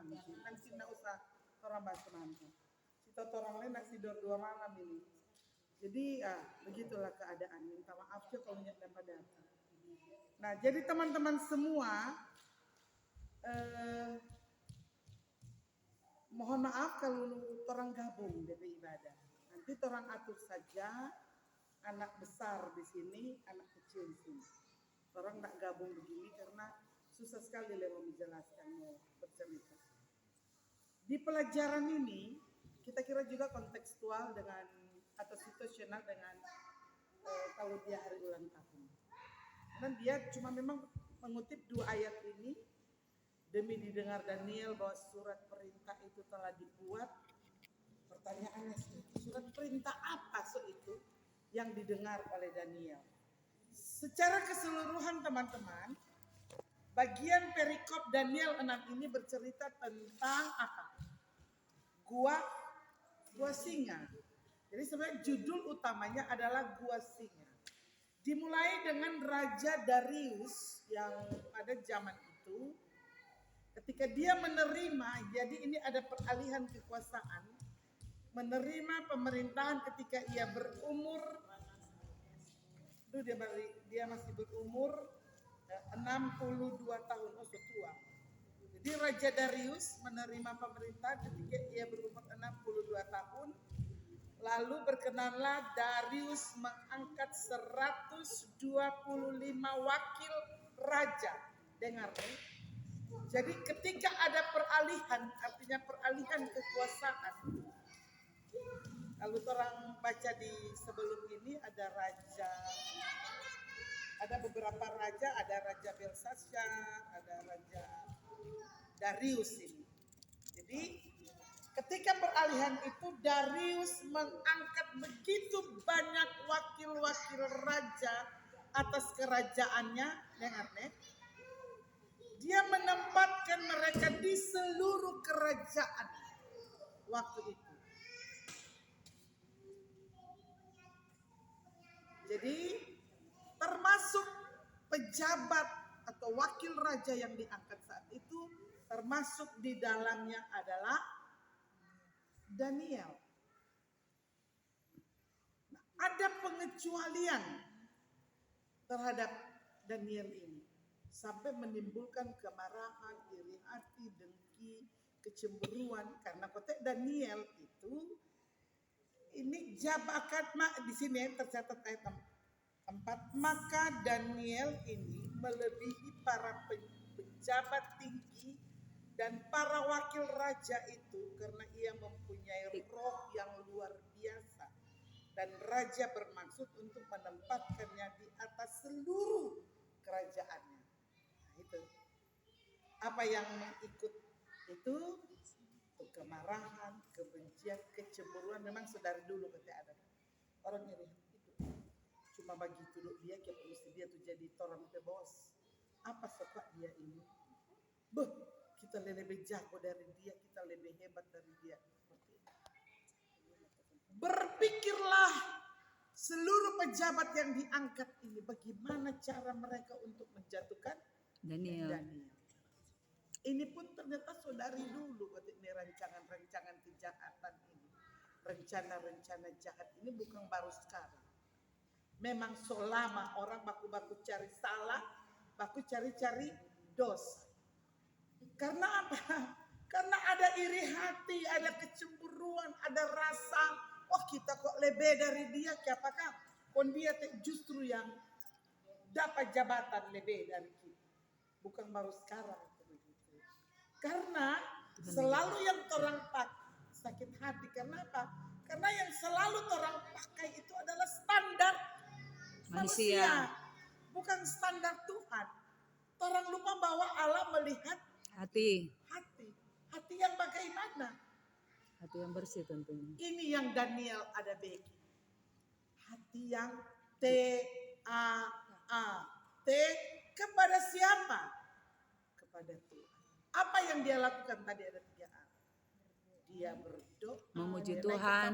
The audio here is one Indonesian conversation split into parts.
malam. Nanti nggak usah orang bahas nanti. Kita orang lain nak tidur 2 malam ini. Jadi begitulah keadaan. Minta maaf juga kalau nggak dapat data. Nah, jadi teman-teman semua, mohon maaf kalau orang gabung DP ibadah. Nanti orang atur saja anak besar di sini, anak kecil di sini. Orang tak gabung begini karena susah sekali mau menjelaskannya, bercerita. Di pelajaran ini kita kira juga kontekstual dengan atau situasional dengan kalau dia hari ulang tahun. Dan dia cuma memang mengutip 2 ayat ini demi didengar Daniel bahwa surat perintah itu telah dibuat. Pertanyaannya surat perintah apa itu yang didengar oleh Daniel? Secara keseluruhan teman-teman, bagian perikop Daniel 6 ini bercerita tentang apa? Gua singa. Jadi sebenarnya judul utamanya adalah Gua Singa. Dimulai dengan Raja Darius yang pada zaman itu, ketika dia menerima, jadi ini ada peralihan kekuasaan, menerima pemerintahan ketika ia berumur, dia masih berumur 62 tahun, tua. Jadi Raja Darius menerima pemerintahan ketika ia berumur 62 tahun. Lalu berkenanlah Darius mengangkat 125 wakil raja. Dengar. Jadi ketika ada peralihan, artinya peralihan kekuasaan. Kalau orang baca di sebelum ini ada beberapa raja, ada Raja Belshazzar, ada Raja Darius ini. Jadi ketika peralihan itu Darius mengangkat begitu banyak wakil-wakil raja atas kerajaannya, dengar nih. Dia menempatkan mereka di seluruh kerajaan waktu itu. Jadi termasuk pejabat atau wakil raja yang diangkat saat itu, termasuk di dalamnya adalah Daniel. Nah, ada pengecualian terhadap Daniel ini sampai menimbulkan kemarahan, iri hati, dengki, kecemburuan karena kotek Daniel itu ini jabakat di sini tercatat ayat 4, maka Daniel ini melebihi para pejabat tinggi dan para wakil raja itu karena ia mempunyai roh yang luar biasa dan raja bermaksud untuk menempatkannya di atas seluruh kerajaannya. Nah, itu apa yang mengikut itu kemarahan, kebencian, kecemburuan memang sedari dulu ketika ada orang iri itu. Cuma bagi dulu dia dia tuh jadi orang bos. Apa suka dia ini? Kita lebih jago dari dia, kita lebih hebat dari dia. Berpikirlah seluruh pejabat yang diangkat ini bagaimana cara mereka untuk menjatuhkan Daniel. Ini pun ternyata saudari dulu ini rancangan-rancangan kejahatan ini. Rencana-rencana jahat ini bukan baru sekarang. Memang selama orang baku-baku cari salah, baku cari-cari dosa. Karena apa? Karena ada iri hati, ada kecemburuan, ada rasa, kita kok lebih dari dia, apakah? Kon dia justru yang dapat jabatan lebih dari kita. Bukan baru sekarang. Karena selalu yang orang pakai sakit hati. Kenapa? Karena yang selalu orang pakai itu adalah standar manusia. Bukan standar Tuhan. Orang lupa bahwa Allah melihat hati yang bagaimana? Hati yang bersih tentunya. Ini yang Daniel ada bagi. Hati yang T kepada siapa? Kepada Tuhan. Apa yang dia lakukan tadi ada 3 hal. Dia berdoa, memuji Tuhan,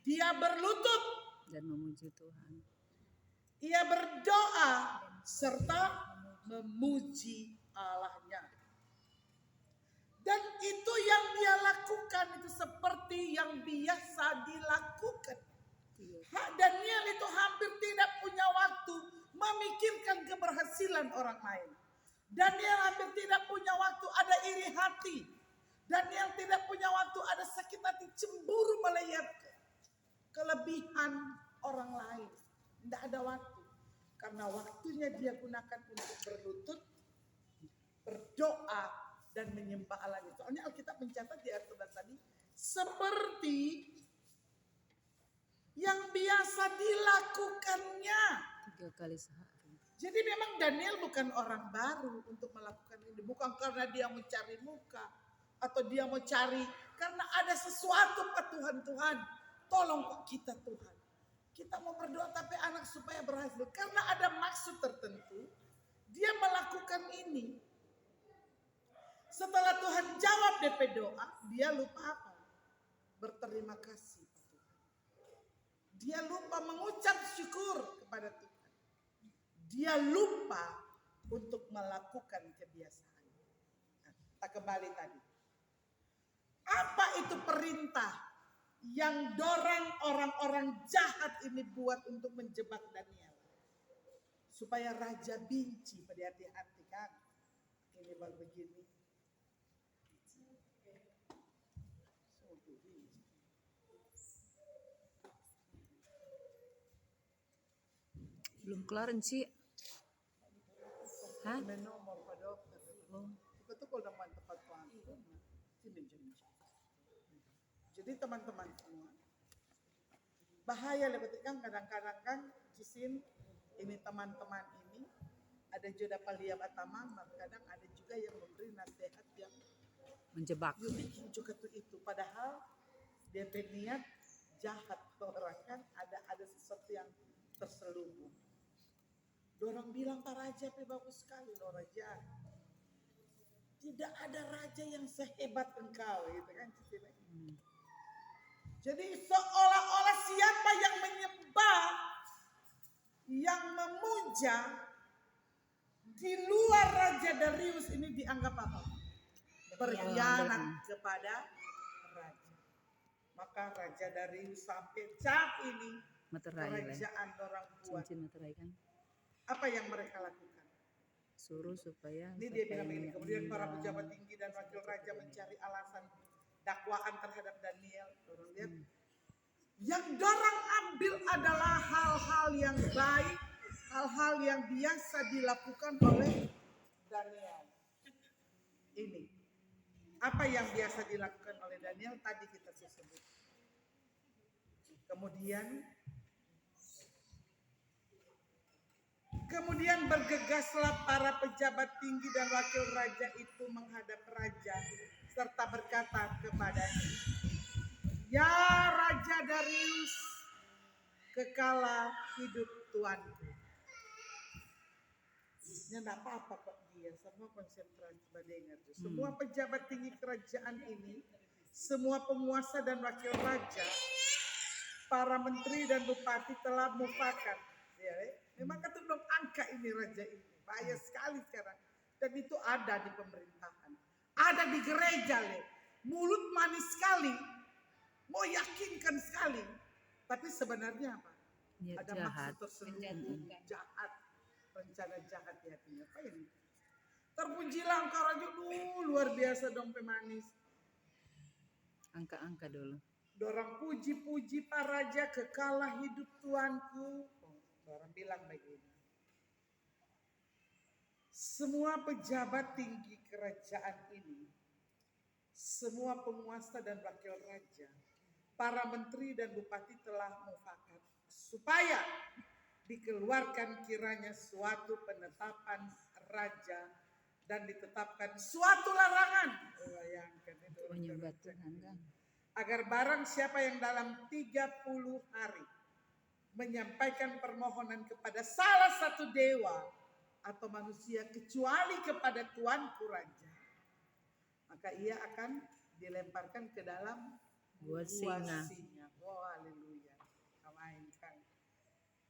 dia berlutut dan memuji Tuhan. Ia berdoa serta memuji Allahnya. dilakukan. Daniel itu hampir tidak punya waktu memikirkan keberhasilan orang lain. Daniel hampir tidak punya waktu ada iri hati. Daniel tidak punya waktu ada sakit hati, cemburu melihat kelebihan orang lain. Tidak ada waktu. Karena waktunya dia gunakan untuk berlutut, berdoa, dan menyembah Allah. Soalnya Alkitab mencatat di ayat 11 tadi, seperti yang biasa dilakukannya. 3 kali sehari. Jadi memang Daniel bukan orang baru untuk melakukan ini. Bukan karena dia mencari muka. Atau dia mau cari. Karena ada sesuatu ke Tuhan. Tolong kok kita Tuhan. Kita mau berdoa tapi anak supaya berhasil. Karena ada maksud tertentu. Dia melakukan ini. Setelah Tuhan jawab DP doa. Dia lupa apa? Berterima kasih. Dia lupa mengucap syukur kepada Tuhan. Dia lupa untuk melakukan kebiasaan. Nah, kita kembali tadi. Apa itu perintah yang dorang orang-orang jahat ini buat untuk menjebak Daniel? Supaya raja benci, pada hati-hati kan. Ini baru begini. Belum kelar sih. Hah? Nomor pada itu kalau teman tepat jadi teman-teman semua bahaya lebih kan kadang-kadang kan jisin ini teman-teman ini ada juga palia batama, kadang ada juga yang memberi nasihat yang Menjebak. bikin juga tuh itu padahal dia berniat jahat orang kan ada sesuatu yang terselubung. Dorang bilang Pak Raja bagus sekali loh Raja. Tidak ada raja yang sehebat engkau gitu kan. Jadi seolah-olah siapa yang menyembah, yang memuja di luar Raja Darius ini dianggap apa? Berkhianat kepada raja. Maka Raja Darius sampai saat ini kerajaan orang buat. Cincin materai kan. Apa yang mereka lakukan? Suruh supaya. Ini dia bilang ini. Kemudian para pejabat tinggi dan wakil raja mencari alasan dakwaan terhadap Daniel. Dorang lihat. Yang dorang ambil adalah hal-hal yang baik, hal-hal yang biasa dilakukan oleh Daniel. Ini. Apa yang biasa dilakukan oleh Daniel tadi kita sebut. Kemudian bergegaslah para pejabat tinggi dan wakil raja itu menghadap raja serta berkata kepadanya, "Ya Raja Darius, kekalah hidup tuanku." Ya enggak apa-apa kok dia, semua konsentrasi mendengar. Semua pejabat tinggi kerajaan ini, semua penguasa dan wakil raja, para menteri dan bupati telah mufakat. Ya, memang kata belum angka ini raja ini. Bahaya sekali sekarang. Dan itu ada di pemerintahan. Ada di gereja. Mulut manis sekali. Mau yakinkan sekali. Tapi sebenarnya apa? Niat ada jahat. maksud terselubung. Jahat. Rencana jahat di hatinya. Apa yang itu? Terpujilah engkau raja. Luar biasa dong pemanis. Angka-angka dulu. Dorang puji-puji Pak Raja, kekalah hidup tuanku. Orang bilang begini. Semua pejabat tinggi kerajaan ini, semua penguasa dan wakil raja, para menteri dan bupati telah mufakat supaya dikeluarkan kiranya suatu penetapan raja dan ditetapkan suatu larangan. Bayangkan itu. Menyembah Tuhan kan. Agar barang siapa yang dalam 30 hari menyampaikan permohonan kepada salah satu dewa atau manusia kecuali kepada tuanku raja, maka ia akan dilemparkan ke dalam gua singa. Oh haleluya. Kamainkan.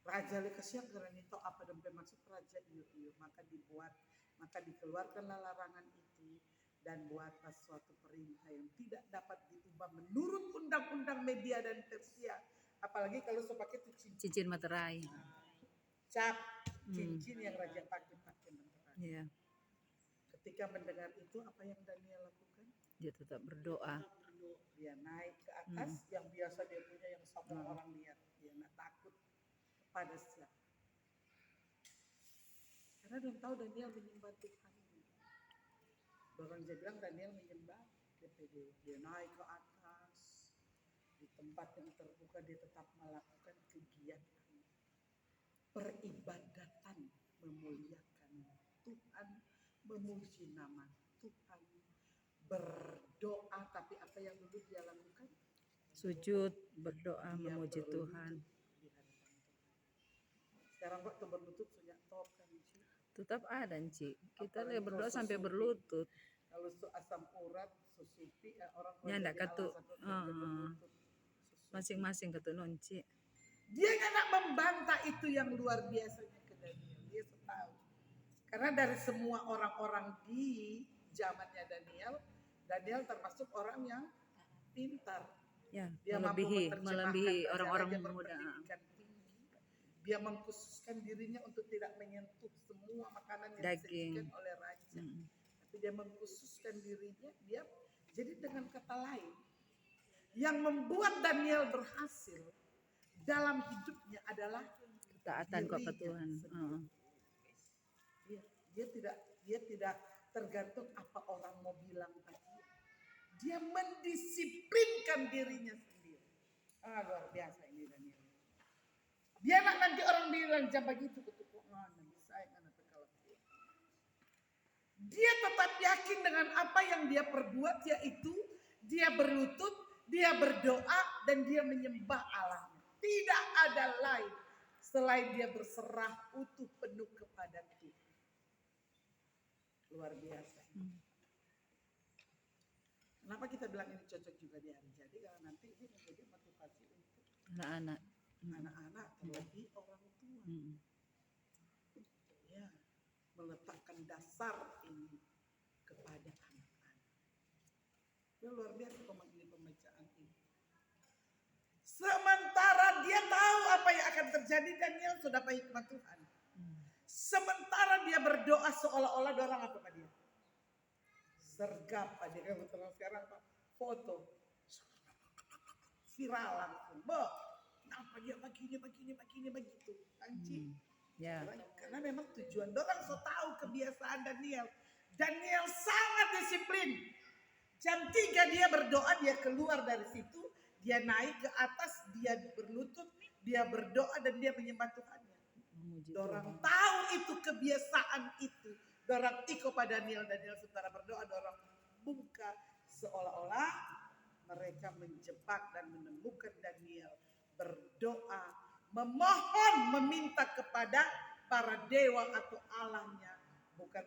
Raja lekasiak karena itu apa dan maksud raja iyo maka dibuat, maka dikeluarkanlah larangan itu dan buatlah suatu perintah yang tidak dapat diubah menurut undang-undang media dan tersier. Apalagi kalau so pakai itu cincin Cincin materai. cap, cincin yang raja pakai materai. Iya, Ketika mendengar itu, apa yang Daniel lakukan? dia tetap berdoa. Dia naik ke atas, yang biasa dia punya yang semua orang lihat. Dia nak takut kepada siapa. Karena dia tahu Daniel menyembah Tuhan. Orang dia bilang Daniel menyembah DPD. Dia naik ke atas, di tempat yang terbuka dia tetap melakukan kegiatan peribadatan, memuliakan Tuhan, memuji nama Tuhan, berdoa. Tapi apa yang dulu dia lakukan? Sujud, berdoa, Dia memuji berlutut Tuhan. di hadapan Tuhan. Sekarang waktu berlutut sudah top kan Ci? Tetap ada, Ci. Kita Apalagi berdoa kalau sampai sesupi. berlutut. Kalau asam urat, susupi, orang Ya, ndak jadi katu. alasan untuk dia berlutut. Susupi. Masing-masing ketunon, Ci. Dia nak membantah itu yang luar biasanya ke Daniel. Dia tahu. Karena dari semua orang-orang di zamannya Daniel termasuk orang yang pintar. Ya, Dia mampu melebihi menerjemahkan orang-orang raja muda. berpendidikan tinggi. Dia mengkhususkan dirinya untuk tidak menyentuh semua makanan yang Daging. disajikan oleh raja. Tapi dia mengkhususkan dirinya. Dia jadi dengan kata lain, yang membuat Daniel berhasil dalam hidupnya adalah Ketaatan kepada dirinya Tuhan. sendiri. Dia tidak tergantung apa orang mau bilang tadi. Dia mendisiplinkan dirinya sendiri. Luar biasa ini Daniel. Dia nanti orang bilang jam begitu dia tetap yakin dengan apa yang dia perbuat, yaitu dia berlutut, dia berdoa, dan dia menyembah Allahnya. Tidak ada lain selain dia berserah utuh penuh kepada Tuhan. Luar biasa. Kenapa kita bilang ini cocok juga di hari jadi? Karena nanti ini menjadi motivasi untuk Anak-anak. anak-anak, terlebih orang tua. Ya, meletakkan dasar ini kepada anak-anak. Ya, luar biasa pembacaan ini. Sementara dia tahu apa yang akan terjadi, Daniel sudah dapat hikmat Tuhan. Sementara dia berdoa seolah-olah orang apa Pak dia? Sergap Pak dia. Kalau sekarang Pak, foto viral langsung. Kenapa dia begini begitu? Anjing. Ya. Karena memang tujuan orang so tahu kebiasaan Daniel. Daniel sangat disiplin. Jam 3 dia berdoa, dia keluar dari situ, dia naik ke atas, dia berlutut, dia berdoa dan dia menyembah Tuhannya. Dorang tahu itu kebiasaan itu. Dorang ikut pada Daniel sementara berdoa, dorang buka seolah-olah mereka menjebak dan menemukan Daniel berdoa, memohon, meminta kepada para dewa atau Allahnya, bukan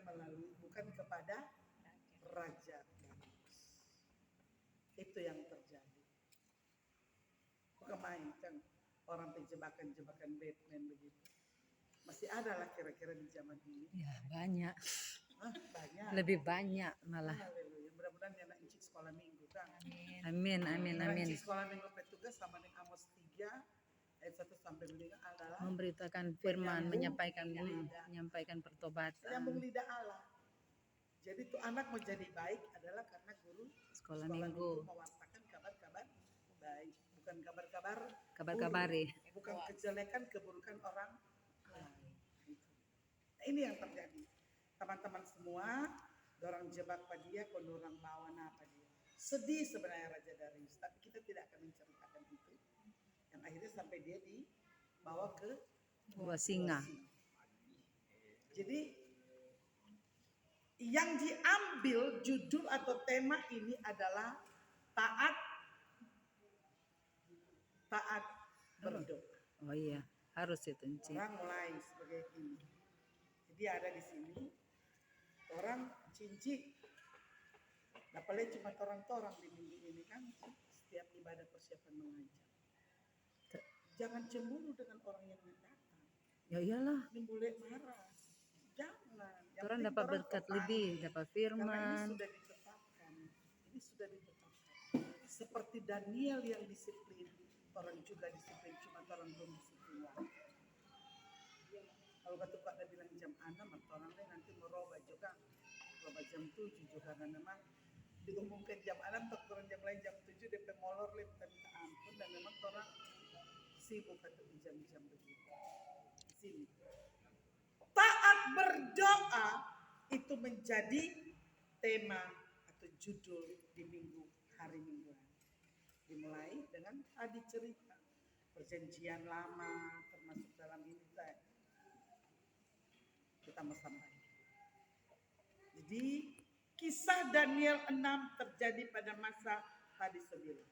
kepada raja. Itu yang terjadi. Bukan main kan orang penjebakan Batman begitu. Masih ada lah kira-kira di zaman ini. Ya, banyak. Banyak. Lebih banyak malah. Haleluya. Mudah-mudahan anak incik sekolah minggu kan. Amin. Anak incik sekolah minggu petugas sama dengan Amos 3 ayat 1 sampai 5 adalah Memberitakan firman, menyampaikan pertobatan. menyambung lidah Allah. Jadi tuh anak mau jadi baik adalah karena guru Sekolah minggu. mewartakan kabar-kabar baik, bukan kabar-kabar Kabar-kabari. buruk, bukan kejelekan keburukan orang lain. Nah, ini yang terjadi. Teman-teman semua, dorang jebak pada dia, orang bawa apa dia. Sedih sebenarnya Raja Darius, tapi kita tidak akan menceritakan itu. Yang akhirnya sampai dia dibawa ke Gua singa. Jadi yang diambil judul atau tema ini adalah taat berdoa. Oh iya, harus itu, Ci. Orang mulai sebagai ini. Jadi ada di sini orang cinci. Apalagi cuma orang di minggu ini kan setiap ibadah persiapan mengajar. Jangan cemburu dengan orang yang datang. Ya iyalah. Ini boleh marah. Jangan. Yang Orang penting dapat orang berkat tertarik. lebih, dapat Karena ini firman. sudah ditetapkan. seperti Daniel yang disiplin, orang juga disiplin, cuma orang belum disiplin. Kalau batu Pak bilang jam 6, orang lain nanti merubah juga, merubah jam 7 juga, karena memang diumumkan jam 6, turun jam lain jam 7, DP molor minta ampun, dan memang orang sibuk atau di jam-jam begitu. Di sini. Taat berdoa itu menjadi tema atau judul di hari Minggu. Dimulai dengan tadi cerita perjanjian lama, termasuk dalam ini kita mau sampaikan. Jadi kisah Daniel 6 terjadi pada masa tadi sebelum.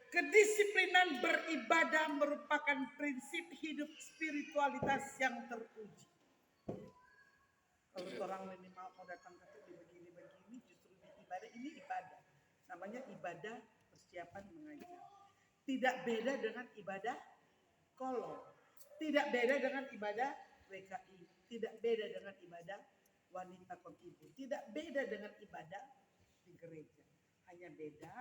Kedisiplinan beribadah merupakan prinsip hidup spiritualitas yang teruji. Kalau orang ini mau datang ke begini-begini, justru di ibadah ini ibadah. Namanya ibadah persiapan mengajar. Tidak beda dengan ibadah kolom. Tidak beda dengan ibadah WKI. Tidak beda dengan ibadah wanita ibu. Tidak beda dengan ibadah di gereja. Hanya beda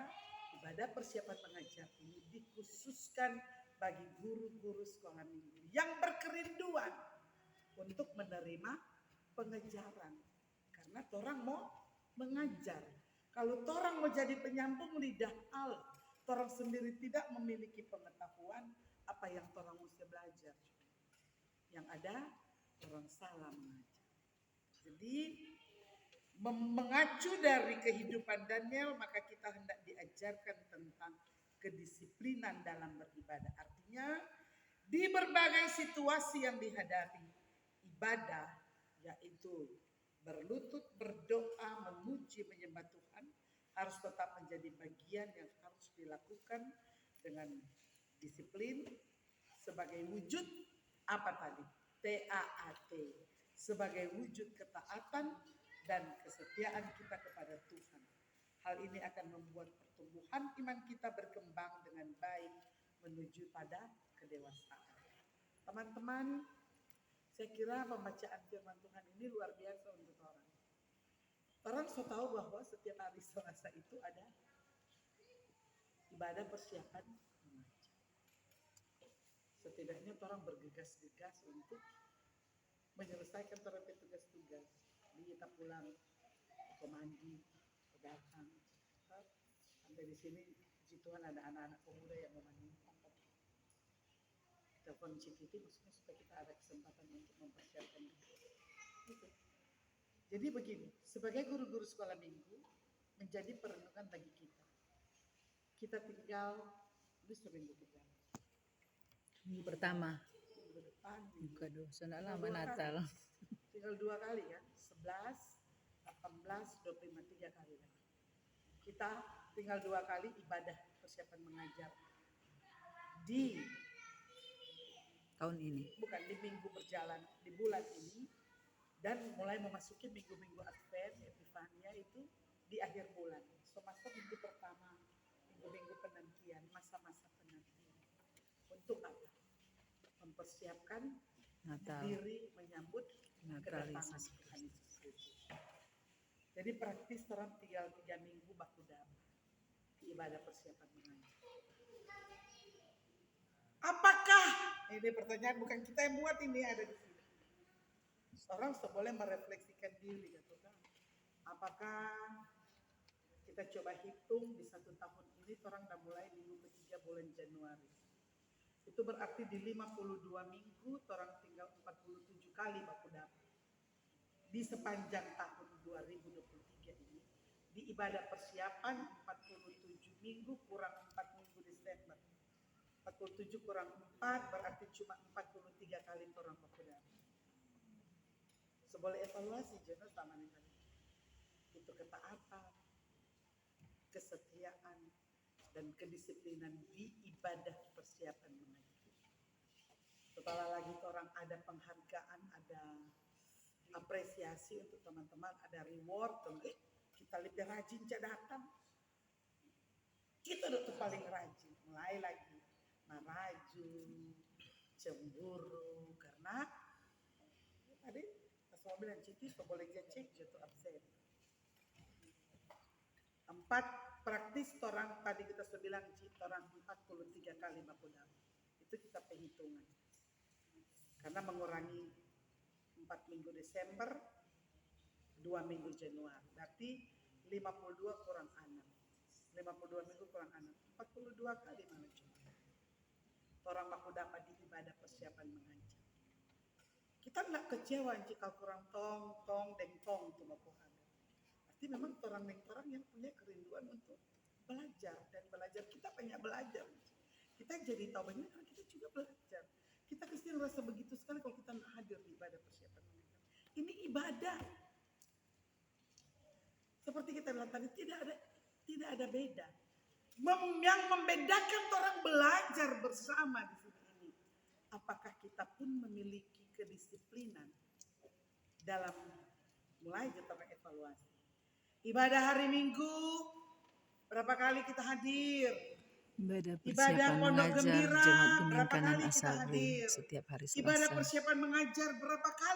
ibadah persiapan mengajar ini dikhususkan bagi guru-guru sekolah minggu yang berkerinduan untuk menerima pengajaran. Karena orang mau mengajar. Kalau orang mau jadi penyambung lidah Allah, orang sendiri tidak memiliki pengetahuan apa yang orang mesti belajar. Yang ada orang salah mengajar. Jadi mengacu dari kehidupan Daniel, maka kita hendak diajarkan tentang kedisiplinan dalam beribadah. Artinya di berbagai situasi yang dihadapi, ibadah yaitu berlutut, berdoa, memuji, menyembah Tuhan harus tetap menjadi bagian yang harus dilakukan dengan disiplin sebagai wujud apa tadi? TAAT, sebagai wujud ketaatan dan kesetiaan kita kepada Tuhan. Hal ini akan membuat pertumbuhan iman kita berkembang dengan baik menuju pada kedewasaan. Teman-teman, saya kira pembacaan firman Tuhan ini luar biasa untuk orang. Orang sudah tahu bahwa setiap hari Selasa itu ada ibadah persiapan mengajar. Setidaknya orang bergegas-gegas untuk menyelesaikan tugas-tugas. Kita pulang, ke mandi, ke datang. Sampai di sini, puji Tuhan ada anak-anak pemuda yang memandi. Telepon CTT maksudnya supaya kita ada kesempatan untuk mempersiapkan itu. Jadi begini, sebagai guru-guru sekolah minggu menjadi perenungan bagi kita. Kita tinggal di seminggu kita. Minggu pertama. Minggu depan. Minggu kedua. Sudah lama Natal. Tinggal 2 kali kan, 11, 18, 25, 3 kali lagi. Kita tinggal 2 kali ibadah persiapan mengajar di tahun ini. Bukan di minggu berjalan, di bulan ini. Dan mulai memasuki minggu-minggu Advent, Epifania itu di akhir bulan. So masuk minggu pertama, minggu-minggu penantian, masa-masa penantian. Untuk apa? Mempersiapkan Natal. diri menyambut kedatangan Tuhan Yesus. Jadi praktis orang tinggal 3 minggu baku dapat ibadah persiapan mengajar. Apakah ini pertanyaan bukan kita yang buat, ini ada di sini. Orang boleh merefleksikan diri, kan? Apakah kita coba hitung di 1 tahun ini orang sudah mulai minggu ketiga bulan Januari. Itu berarti di 52 minggu orang tinggal 47 kali baku dapat. Di sepanjang tahun 2023 ini di ibadah persiapan 47 minggu kurang 4 minggu Desember. 47 kurang 4 berarti cuma 43 kali orang baku dapat. Seboleh evaluasi jenis sama nih tadi. Itu ketaatan, kesetiaan, dan kedisiplinan di ibadah persiapan mengajar. Setelah lagi orang ada penghargaan, ada apresiasi untuk teman-teman, ada reward, kita lebih rajin datang. Kita udah paling rajin, mulai lagi meraju, cemburu, karena tadi pas mobil yang citi, boleh dia cek jatuh absen. 4 praktis orang tadi kita sudah bilang orang 43 kali baku dapat. Itu kita perhitungan. Karena mengurangi 4 minggu Desember, 2 minggu Januari. Berarti 52 kurang 6. 52 minggu kurang 6. 42 kali malah cuma. Orang baku dapat di ibadah persiapan mengajar. Kita enggak kecewa jika kurang tong dengtong tuh baku ada. Berarti memang orang yang punya kerinduan untuk belajar dan belajar. Kita banyak belajar. Kita jadi tahu banyak karena kita juga belajar. Kita pasti merasa begitu sekali kalau kita nggak hadir di ibadah persiapan mengajar. Ini ibadah. Seperti kita bilang tadi tidak ada beda. Yang membedakan orang belajar bersama di sini ini, apakah kita pun memiliki kedisiplinan dalam mulai kita mengevaluasi. Ibadah hari Minggu, berapa kali kita hadir? Ibadah Ibadah persiapan Pondok mengajar Gembira, Jemaat Bening berapa Kanan kali kita Asabri hadir? setiap hari Ibadah Selasa. persiapan mengajar berapa kali?